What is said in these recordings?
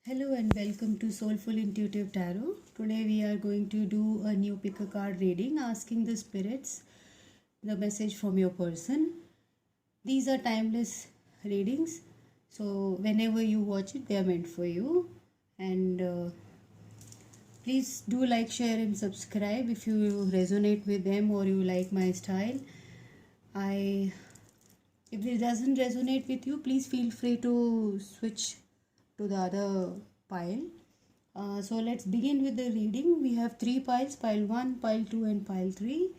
Hello and welcome to Soulful Intuitive Tarot. Today we are going to do a new pick a card reading asking the spirits the message from your person. These are timeless readings, so whenever you watch it, they are meant for you. And please do like, share, and subscribe if you resonate with them or you like my style. If it doesn't resonate with you, please feel free to switch to the other pile. So let's begin with the reading. We have three piles, pile 1, pile 2 and pile 3.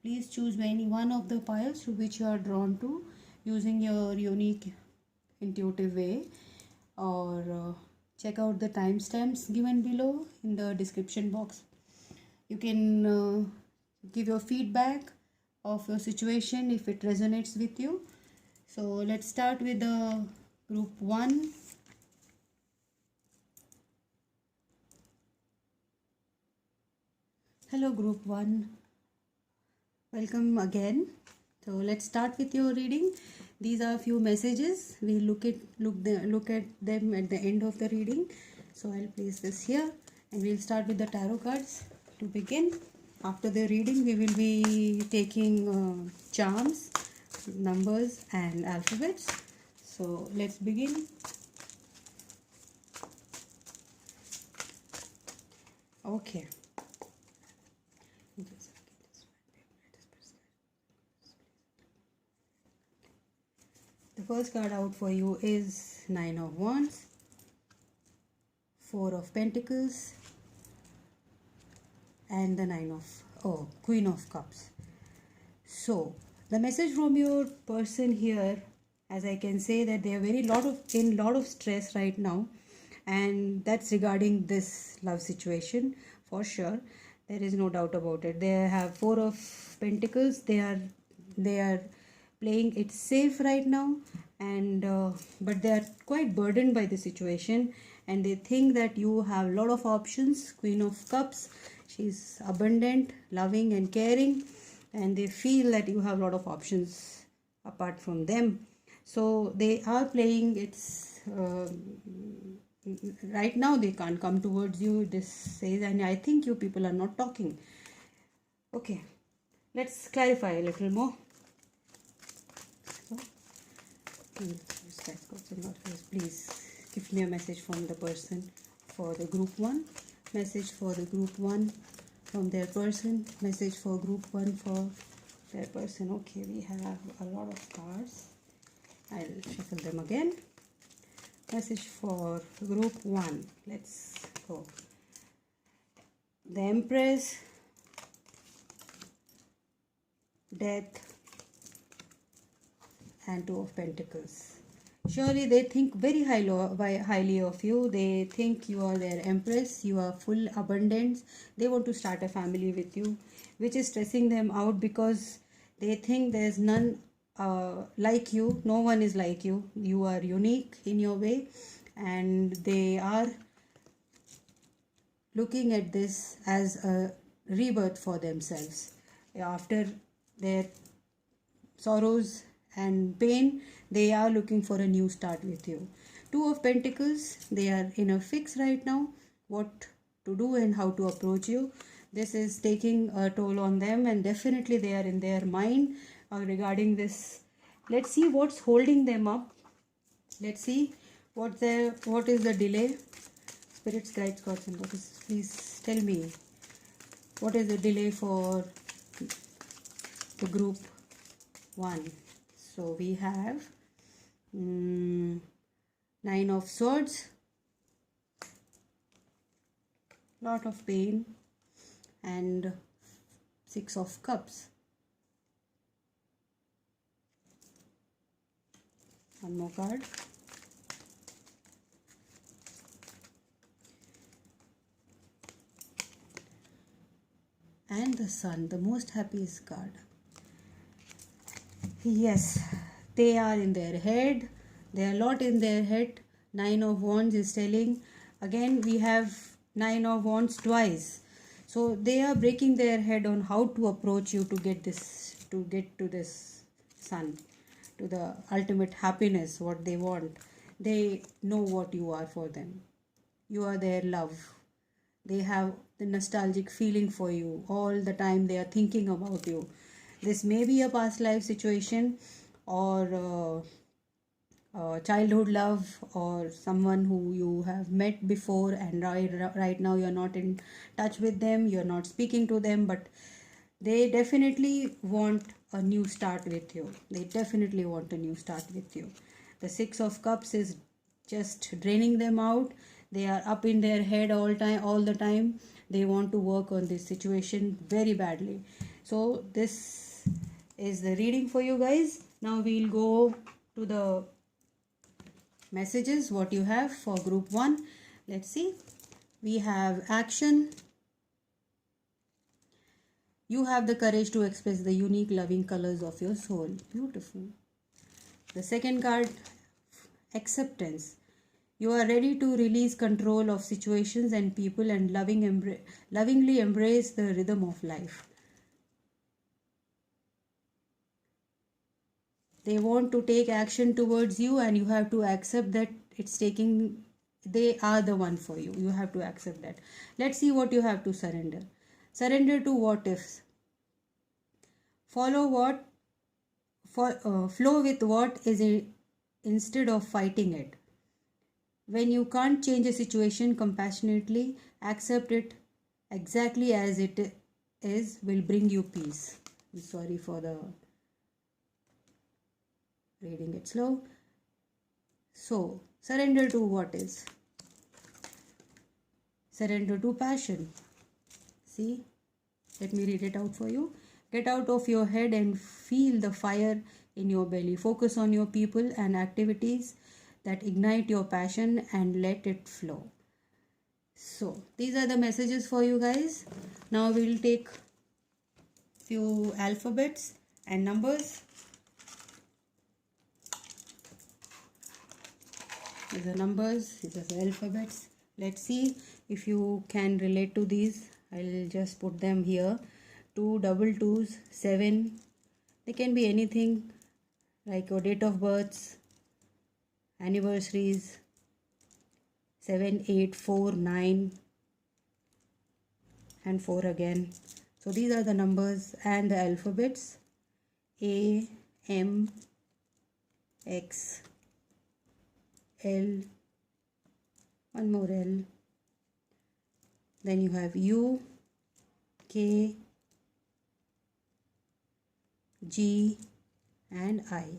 Please choose any one of the piles to which you are drawn to using your unique intuitive way, or check out the timestamps given below in the description box. You can give your feedback of your situation if it resonates with you. So let's start with the group 1. Hello group 1, welcome again. So let's start with your reading. These are a few messages. We look at them at the end of the reading. So I'll place this here and we'll start with the tarot cards to begin. After the reading we will be taking charms, numbers and alphabets. So let's begin. Okay. The first card out for you is Nine of Wands, Four of Pentacles, and the Queen of Cups. So the message from your person here, as I can say, that they are in lot of stress right now, and that's regarding this love situation for sure. There is no doubt about it. They have Four of Pentacles. They are playing it safe right now, and but they are quite burdened by the situation, and they think that you have a lot of options. Queen of Cups, she's abundant, loving and caring, and they feel that you have a lot of options apart from them. So they are playing it's right now they can't come towards you, this says, and I think you people are not talking. Okay, let's clarify a little more. Please give me a message from the person for the group 1, message for the group 1 from their person, message for group 1 for their person. Okay, we have a lot of cards. I'll shuffle them again. Message for group 1. Let's go. The Empress, Death, and Two of Pentacles. Surely they think very highly of you. They think you are their empress. You are full abundance. They want to start a family with you, which is stressing them out because they think there's none like you. No one is like you. You are unique in your way, and they are looking at this as a rebirth for themselves. After their sorrows and pain, they are looking for a new start with you. Two of Pentacles, they are in a fix right now, what to do and how to approach you. This is taking a toll on them, and definitely they are in their mind regarding this. Let's see what's holding them up. Let's see what is the delay. Spirits, guides, gods and goddesses, please tell me what is the delay for the group 1. So we have Nine of Swords, lot of pain, and Six of Cups. One more card. And the Sun, the most happiest card. Yes, they are in their head. They are a lot in their head. Nine of Wands is telling. Again, we have Nine of Wands twice. So they are breaking their head on how to approach you to get to this Sun, to the ultimate happiness, what they want. They know what you are for them. you are their love. They have the nostalgic feeling for you all the time. They are thinking about you. This may be a past life situation, or childhood love, or someone who you have met before, and right now you're not in touch with them, you're not speaking to them, but they definitely want a new start with you. They definitely want a new start with you. The Six of Cups is just draining them out. They are up in their head all the time. They want to work on this situation very badly. So this is the reading for you guys. Now we'll go to the messages what you have for group 1. Let's see. We have action. You have the courage to express the unique loving colors of your soul. Beautiful. The second card, acceptance. You are ready to release control of situations and people and lovingly embrace the rhythm of life. They want to take action towards you, and you have to accept that they are the one for you. You have to accept that. Let's see what you have to surrender. Surrender to what ifs. Flow with what is instead of fighting it. When you can't change a situation, compassionately accept it exactly as it is will bring you peace. I'm sorry for the reading it slow. So, surrender to what is. Surrender to passion. See, let me read it out for you. Get out of your head and feel the fire in your belly. Focus on your people and activities that ignite your passion and let it flow. So, these are the messages for you guys. Now we will take few alphabets and numbers. These are numbers, these are the alphabets. Let's see if you can relate to these. I'll just put them here. 2 double 2s, 7. They can be anything like your date of births, anniversaries. 7, 8, 4, 9 and 4 again. So these are the numbers and the alphabets. A, M, X, L, one more L. Then you have U, K, G and I.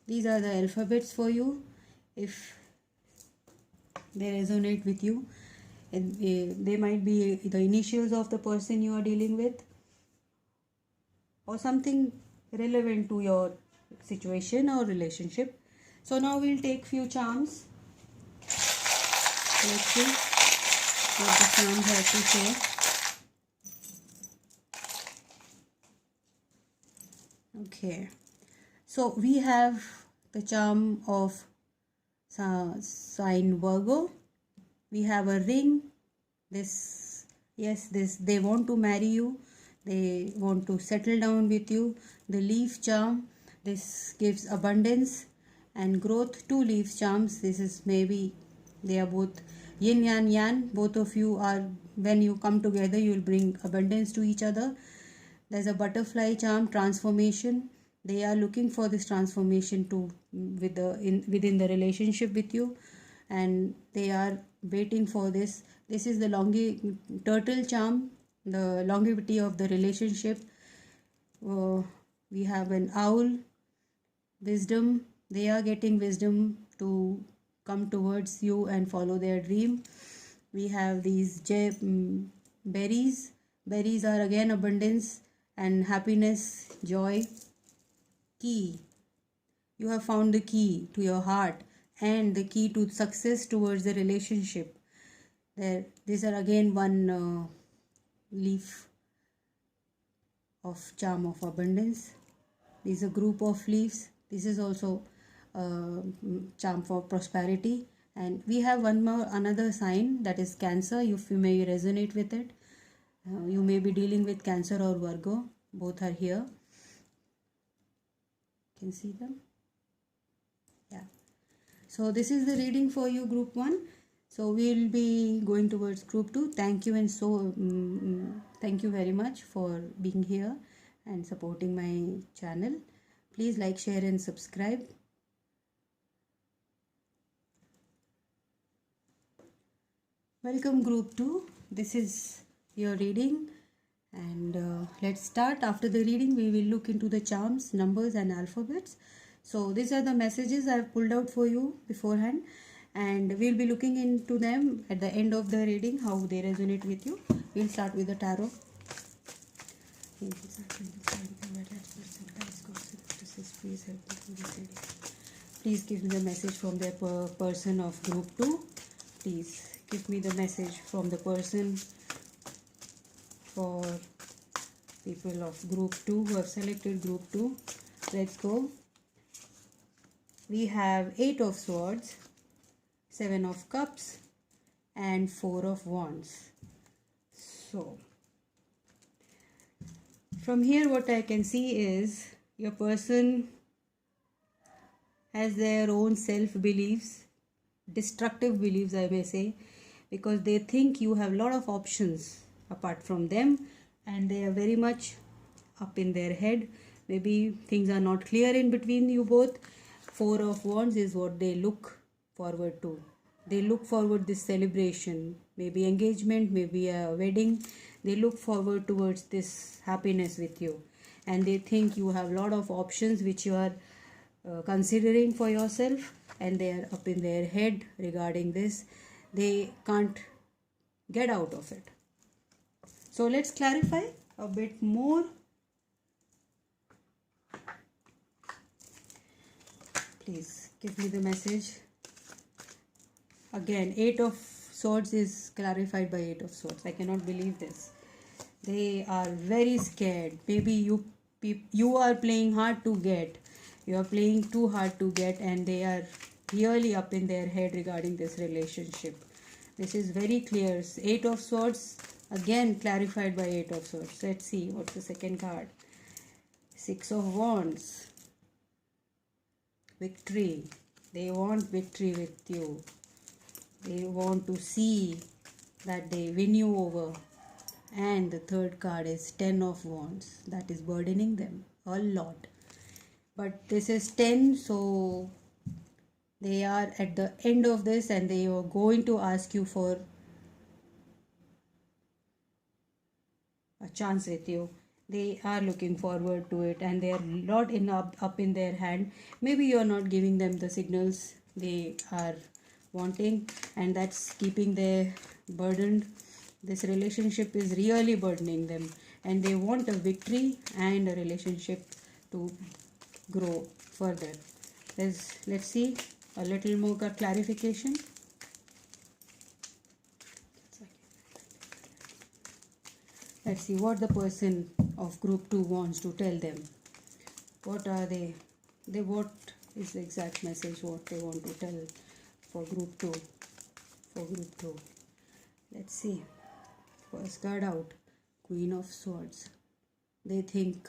These are the alphabets for you. If they resonate with you, and they might be the initials of the person you are dealing with, or something relevant to your situation or relationship. So now we'll take few charms. Let's see what the charms have to say. Okay, so we have the charm of sign Virgo. We have a ring. This they want to marry you. They want to settle down with you. The leaf charm. This gives abundance and growth. 2 leaf charms. This is maybe they are both yin and yang. Both of you are, when you come together, you will bring abundance to each other. There's a butterfly charm, transformation. They are looking for this transformation within the relationship with you, and they are waiting for this. This is the turtle charm, the longevity of the relationship. We have an owl, wisdom. They are getting wisdom to come towards you and follow their dream. We have these berries. Berries are again abundance and happiness, joy. Key. You have found the key to your heart and the key to success towards the relationship. These are again one leaf of charm of abundance. This is a group of leaves. This is also charm for prosperity. And we have another sign, that is Cancer. You may resonate with it. You may be dealing with Cancer or Virgo. Both are here. Can see them? Yeah. So this is the reading for you, group 1. So we'll be going towards group 2. Thank you, and thank you very much for being here and supporting my channel. Please like, share and subscribe. Welcome group 2. This is your reading, and let's start. After the reading we will look into the charms, numbers and alphabets. So these are the messages I've pulled out for you beforehand, and we'll be looking into them at the end of the reading, how they resonate with you. We'll start with the tarot. Please give me the message from the person of group 2. Please give me the message from the person for people of group 2 who have selected group 2. Let's go. We have 8 of swords, 7 of cups and 4 of wands. So from here what I can see is your person has their own self-beliefs, destructive beliefs I may say, because they think you have a lot of options apart from them, and they are very much up in their head. Maybe things are not clear in between you both. 4 of wands is what they look forward to. They look forward this celebration, maybe engagement, maybe a wedding. They look forward towards this happiness with you, and they think you have a lot of options which you are considering for yourself, and they are up in their head regarding this. They can't get out of it. So let's clarify a bit more. Please give me the message. Again, 8 of swords is clarified by 8 of swords. I cannot believe this. They are very scared. Maybe you are playing hard to get. You are playing too hard to get, and they are really up in their head regarding this relationship. This is very clear. 8 of swords, again clarified by 8 of swords. Let's see what's the second card. 6 of wands. Victory. They want victory with you. They want to see that they win you over. And the third card is 10 of wands. That is burdening them a lot. But this is 10, so they are at the end of this, and they are going to ask you for a chance with you. They are looking forward to it, and they are not up in their hand. Maybe you are not giving them the signals they are wanting, and that's keeping them burdened. This relationship is really burdening them, and they want a victory and a relationship to grow further. Let's see a little more clarification. Let's see what the person of group 2 wants to tell them. What are they? What is the exact message what they want to tell for group 2? For group 2. Let's see. First card out, Queen of Swords. They think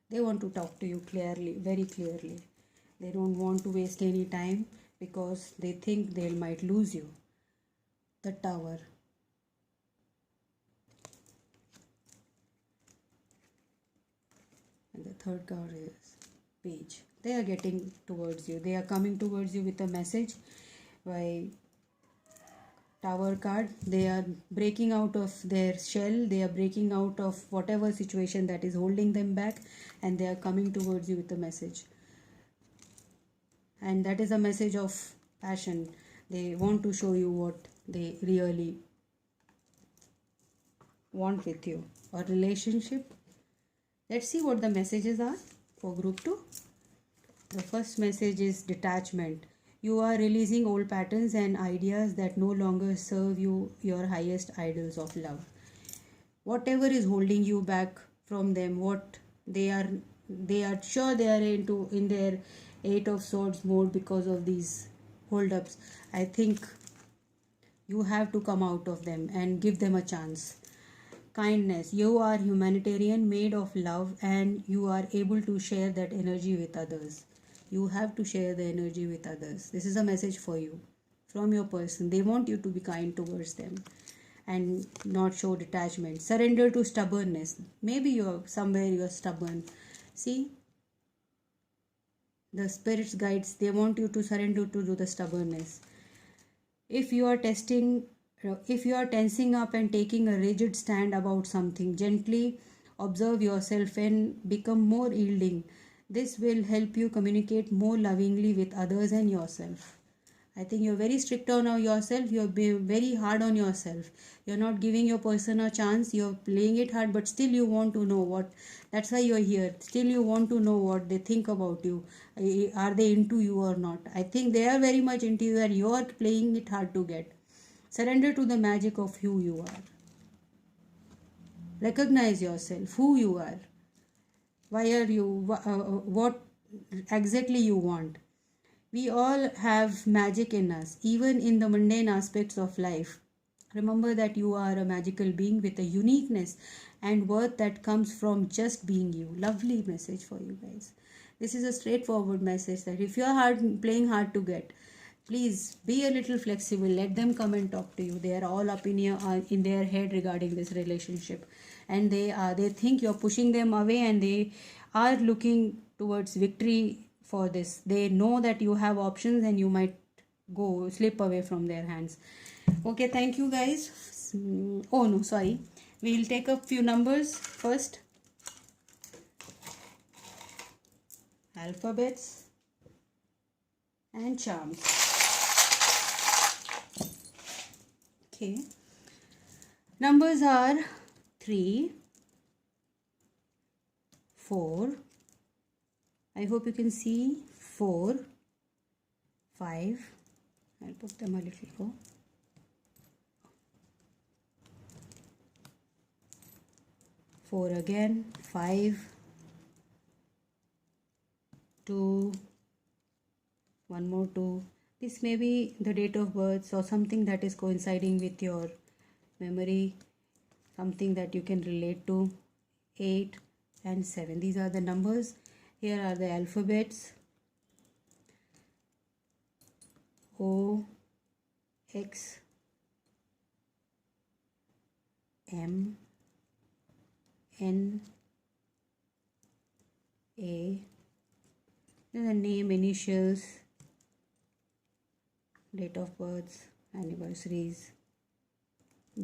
they want to talk to you clearly, very clearly. They don't want to waste any time because they think they might lose you. The Tower. And the third card is Page. They are getting towards you. They are coming towards you with a message by Tower card. They are breaking out of their shell. They are breaking out of whatever situation that is holding them back, and they are coming towards you with a message. And that is a message of passion. They want to show you what they really want with you. A relationship. Let's see what the messages are for group 2. The first message is detachment. You are releasing old patterns and ideas that no longer serve you, your highest ideals of love. Whatever is holding you back from them, what they are sure they are in their 8 of swords mode because of these hold-ups. I think you have to come out of them and give them a chance. Kindness. You are humanitarian, made of love, and you are able to share that energy with others. You have to share the energy with others. This is a message for you from your person. They want you to be kind towards them and not show detachment. Surrender to stubbornness. Maybe you're stubborn. See, the spirits guides, they want you to surrender to the stubbornness. If you are tensing up and taking a rigid stand about something, gently observe yourself and become more yielding. This will help you communicate more lovingly with others and yourself. I think you're very strict on yourself. You're very hard on yourself. You're not giving your person a chance. You're playing it hard, but still you want to know what. That's why you're here. Still you want to know what they think about you. Are they into you or not? I think they are very much into you, and you're playing it hard to get. Surrender to the magic of who you are. Recognize yourself, who you are. Why are you? What exactly you want? We all have magic in us, even in the mundane aspects of life. Remember that you are a magical being with a uniqueness and worth that comes from just being you. Lovely message for you guys. This is a straightforward message that if you are playing hard to get, please be a little flexible. Let them come and talk to you. They are all up in their head regarding this relationship, and they think you're pushing them away, and they are looking towards victory for this. They know that you have options and you might go slip away from their hands. Okay, thank you guys. Oh no, sorry. We'll take a few numbers first. Alphabets and charms. Okay. Numbers are 3, 4. I hope you can see 4, 5. I'll put them a little low. 4 again, 5, 2, one more 2. This may be the date of birth or something that is coinciding with your memory, something that you can relate to. 8 and 7. These are the numbers. Here are the alphabets. O, X, M, N, A. Then the name, initials, date of birth, anniversaries,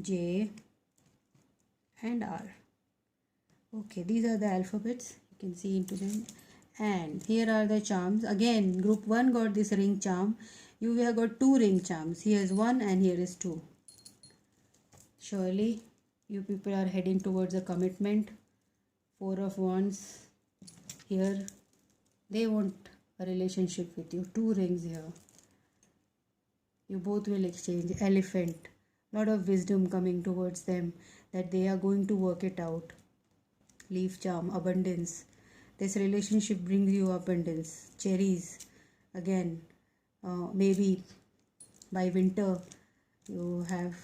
J and R. Okay, these are the alphabets. You can see into them. And here are the charms. Again, group 1 got this ring charm. You have got 2 ring charms. Here is 1 and here is 2. Surely, you people are heading towards a commitment. 4 of Wands. Here, they want a relationship with you. 2 rings here. You both will exchange. Elephant. Lot of wisdom coming towards them that they are going to work it out. Leaf charm. Abundance. This relationship brings you abundance. Cherries. Again, maybe by winter you have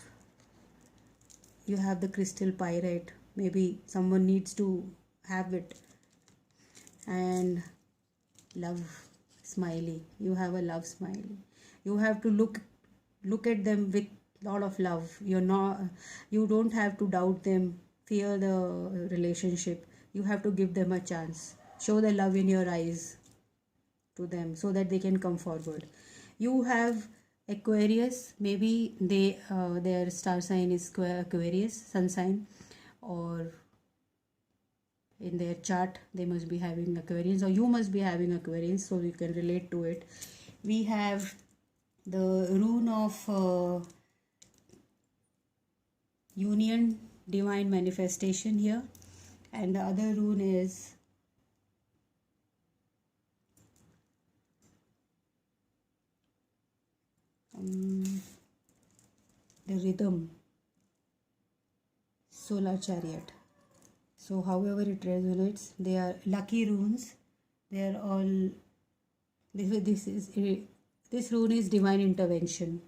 the crystal pyrite. Maybe someone needs to have it. And love smiley. You have a love smiley. You have to look at them with lot of love. You don't have to doubt them, fear the relationship. You have to give them a chance. Show the love in your eyes to them so that they can come forward. You have Aquarius. Maybe their star sign is Aquarius, sun sign, or in their chart they must be having Aquarians, or you must be having Aquarians, so you can relate to it. We have the rune of union, divine manifestation here, and the other rune is the rhythm, solar chariot. So however it resonates, they are lucky runes. They are all this rune is divine intervention.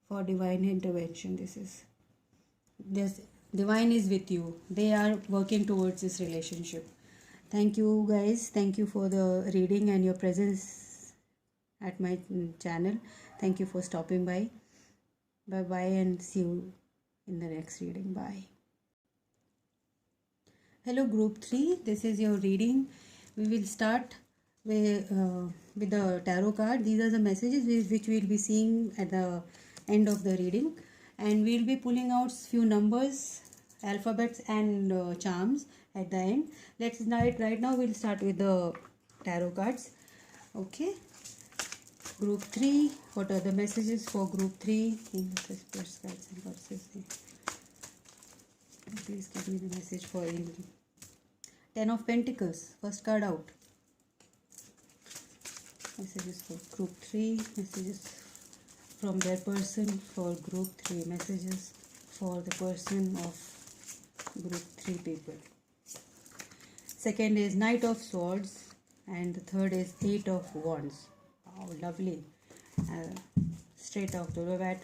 For divine intervention, this divine is with you. They are working towards this relationship. Thank you guys. Thank you for the reading and your presence at my channel. Thank you for stopping by. Bye bye, and see you in the next reading. Bye. Hello, group 3. This is your reading. We will start with the tarot card. These are the messages which we will be seeing at the end of the reading, and we will be pulling out few numbers, alphabets, and charms at the end. Let's right now we'll start with the tarot cards. Okay. Group 3. What are the messages for group 3? Spirits, guides, and goddesses. Please give me the message for Angel. 10 of Pentacles. First card out. Messages for group 3. Messages from their person for group 3. Messages for the person of group 3 people. Second is Knight of Swords. And the third is 8 of Wands. Wow, lovely. Straight off the bat.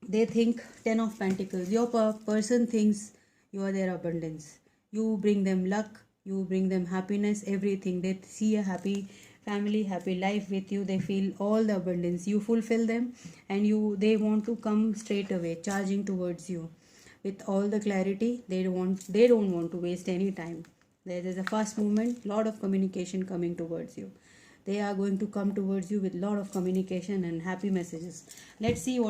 They think 10 of Pentacles. Your person thinks you are their abundance. You bring them luck. You bring them happiness. Everything. They see a happy family, happy life with you. They feel all the abundance. You fulfill them, and they want to come straight away, charging towards you with all the clarity. They don't want to waste any time. There is a fast movement, lot of communication coming towards you. They are going to come towards you with lot of communication and happy messages. Let's see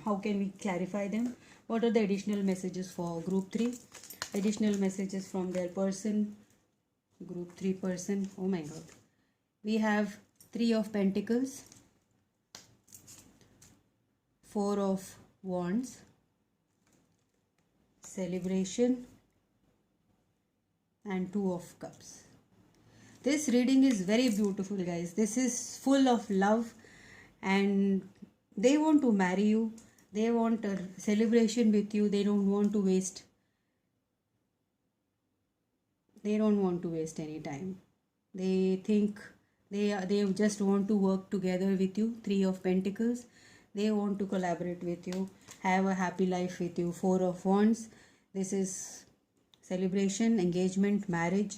how can we clarify them. What are the additional messages for group 3? Additional messages from their person, group 3 person. Oh my god. We have 3 of Pentacles, 4 of Wands, Celebration, and 2 of Cups. This reading is very beautiful, guys. This is full of love, and they want to marry you. They want a celebration with you. They don't want to waste any time. They think they just want to work together with you. 3 of Pentacles. They want to collaborate with you, have a happy life with you. 4 of Wands. This is celebration, engagement, marriage,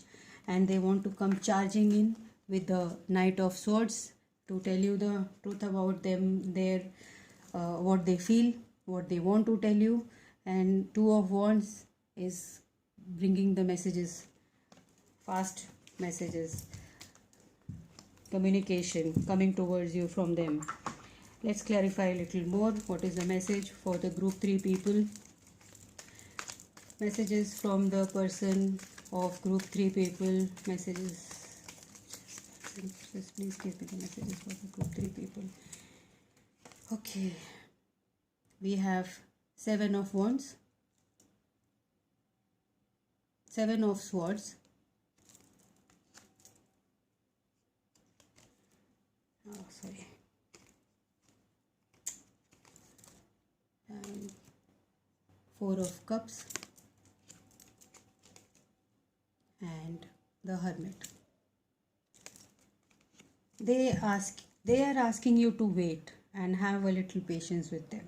and they want to come charging in with the Knight of Swords to tell you the truth about them, what they feel, what they want to tell you. And 2 of Wands is bringing the messages, fast messages, communication coming towards you from them. Let's clarify a little more. What is the message for the group 3 people? Messages from the person of group 3 people. Messages. Just please give me the messages for the group 3 people. Okay. We have 7 of Wands, 7 of Swords, and 4 of Cups, and the Hermit. They are asking you to wait and have a little patience with them.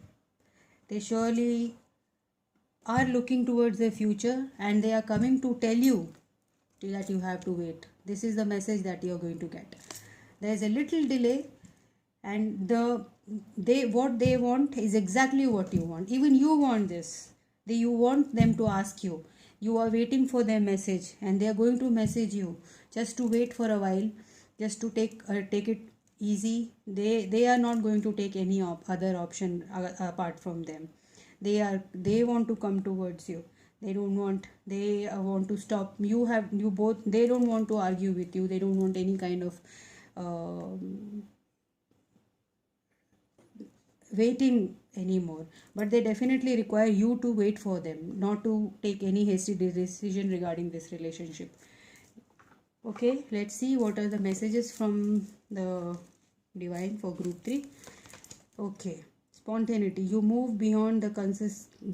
They surely are looking towards the future, and they are coming to tell you that you have to wait. This is the message that you are going to get. There is a little delay, and what they want is exactly what you want. Even you want this. You want them to ask you. You are waiting for their message, and they are going to message you. Just to wait for a while, just to take it easy. They are not going to take any other option apart from them. They want to come towards you. They want to stop you both. They don't want to argue with you. They don't want any kind of waiting anymore, but they definitely require you to wait for them, not to take any hasty decision regarding this relationship. Okay, let's see what are the messages from the divine for group 3. Okay, spontaneity. You move beyond the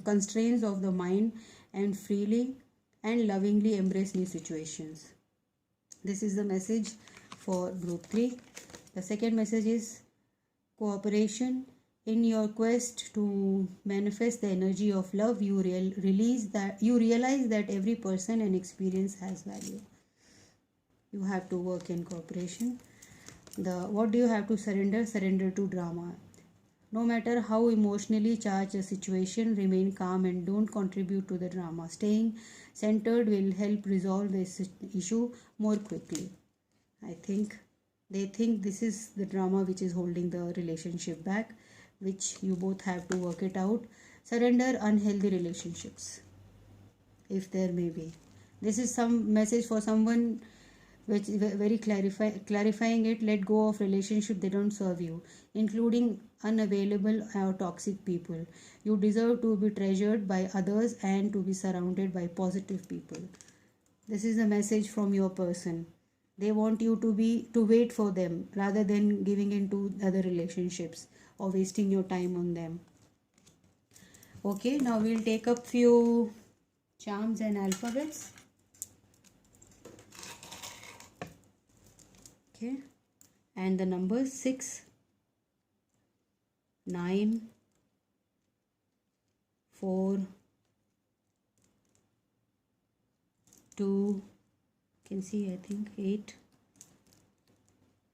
constraints of the mind and freely and lovingly embrace new situations. This is the message for group 3. The second message is cooperation. In your quest to manifest the energy of love, you realize that every person and experience has value. You have to work in cooperation. What do you have to surrender? Surrender to drama. No matter how emotionally charged a situation, remain calm and don't contribute to the drama. Staying centered will help resolve this issue more quickly. I think they think this is the drama which is holding the relationship back, which you both have to work it out. Surrender unhealthy relationships, if there may be. This is some message for someone which is very clarifying it. Let go of relationship they don't serve you, including unavailable or toxic people. You deserve to be treasured by others and to be surrounded by positive people. This is a message from your person. They want you to wait for them rather than giving into other relationships or wasting your time on them. Okay, now we'll take up few charms and alphabets. Okay, and the numbers 6, 9, 4, 2, you can see I think 8,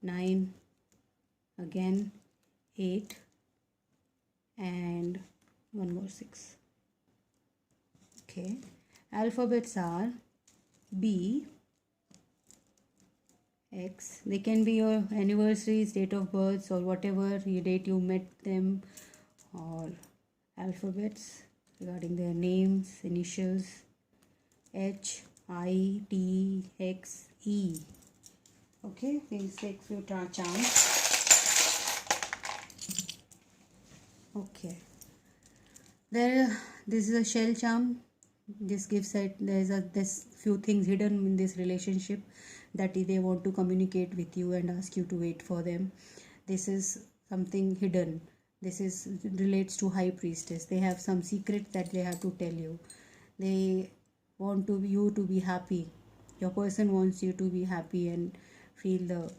9, again 8, and one more 6. Okay, alphabets are B, X. They can be your anniversaries, date of births, or whatever date you met them, or alphabets regarding their names, initials. H, I, T, X, E. Okay, we'll take few charms. Okay, this is a shell charm. This gives that there's few things hidden in this relationship that they want to communicate with you and ask you to wait for them. This is something hidden. This is relates to high priestess. They have some secret that they have to tell you. They want you to be happy. Your person wants you to be happy and feel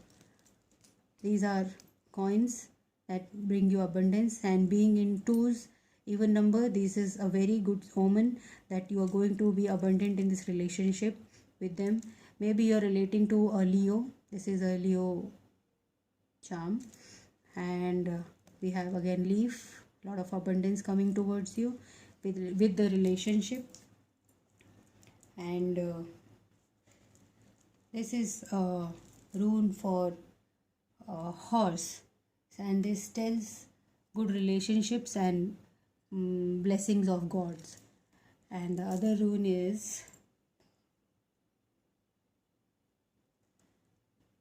these are coins that bring you abundance, and being in twos, even number, this is a very good omen that you are going to be abundant in this relationship with them. Maybe you're relating to a Leo. This is a Leo charm, and we have again leaf, a lot of abundance coming towards you with the relationship. And this is a rune for horse, and this tells good relationships and blessings of gods. And the other rune is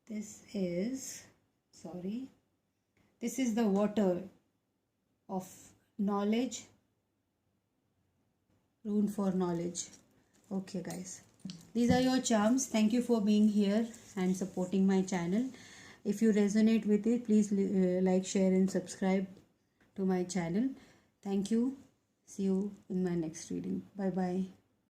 this is the water of knowledge, rune for knowledge. Okay guys, these are your charms. Thank you for being here and supporting my channel. If you resonate with it, please like, share and subscribe to my channel. Thank you. See you in my next reading. Bye bye.